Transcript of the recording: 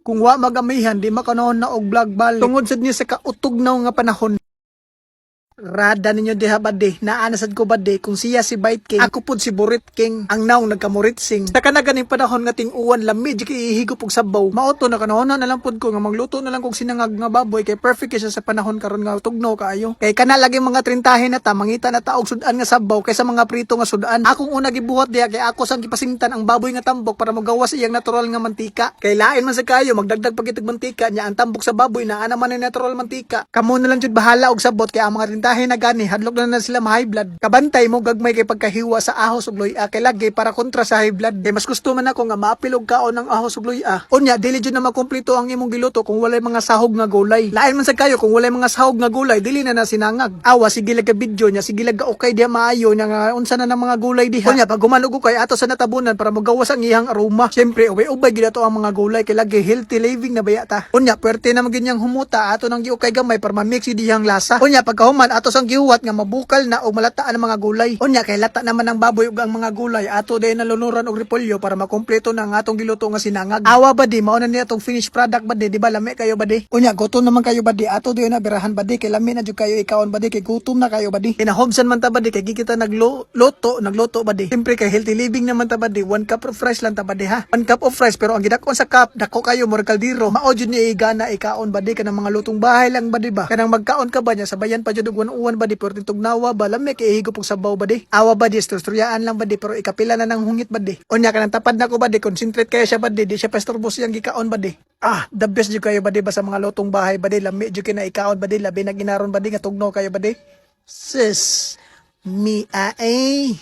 Kung wa magamihan, di makanahon na og vlog balik. Tungod sad niya sa kautog na nga panahon. Rada ninyo diha bade, naanasad ko bade kung siya si Bite King, ako pud si Burit King, ang naong nagkamurit sing. Sa kanaganing panahon nga ting-uwan lami di kay ihigop og sabaw. Maoto na kanahon na lang pud ko nga magluto na lang kog sinangag nga baboy kay perfect siya sa panahon karon nga tugnaw kaayo. Kay kana lagi mga trintahin na ta mangita na ta og sudan nga sabaw kaysa mga prito nga sudan. Akong una gibuhat diha kay ako sang gipasingtan ang baboy nga tambok para magawas iyang natural nga mantika. Kay lain man sa kayo magdagdag pa kitag mantika nya ang tambok sa baboy naa naman ang natural mantika. Kamo na lang jud bahala og sabot kay ang mga trintahin na gani hadlok na sila ma high blood. Kabantay mo gagmay kay pagkahiwa sa ahos ug luya kay lagi para kontra sa high blood. Kay mas gusto man ako nga maapilog kaon ng ahos ug luya. Unya dili jud na makumpleto ang imong giluto kung walay mga sahog nga gulay. Lain man sa kayo kung walay mga sahog nga gulay dili na sinangag. Awa sige lag ka video nya sige lag ka okay diha maayo nya nga unsa na ng mga gulay diha. Unya pag humanog kay ato sa natabunan para magawas ang iyang aroma. Syempre ubay gid ato ang mga gulay kay lagi healthy living na baya ta. Unya perti na magyud yang humuta ato nang giukay gamay para ma-mix diyang lasa. Unya pagkahuman ato sang gihuwat nga mabukal na o malataan ang mga gulay. Unya kay lata naman ang baboy ug ang mga gulay ato day nalunuran og repolyo para makompleto na ang atong giluto nga sinangag. Awa ba di mao na ni atong finished product ba di ba lami kayo ba di? Unya gutom naman kayo ba di ato day na birahan ba di kay lami na jud kayo ikaon ba di kay gutom na kayo ba di? Kinahobsan man ta ba di kay gikita nagluto ba di? Siyempre kay healthy living naman ta ba di 1 cup of rice lang ta ba di ha? 1 cup of rice pero ang gidakon sa cup dako kayo murag kaldero. Mao jud ni igana ikaon ba di kanang mga lutong bahay lang ba di ba? Kanang magkaon ka ba nya sabayan pa jud og uwan ba di pero tugnawa ba lami kay ihigop og sabaw ba di? Awa ba di istoryaan lang ba di pero ikapila na nang hungit ba di? Unya kanang tapad na ko ba di concentrate kaya siya ba di siya pastorbo siyang gikaon ba di? The best jud kayo ba di ba sa mga lutong bahay ba di lami jud kina ikaon ba di labi na ginaron ba di nga tugnaw kayo ba di? Sis, mi ay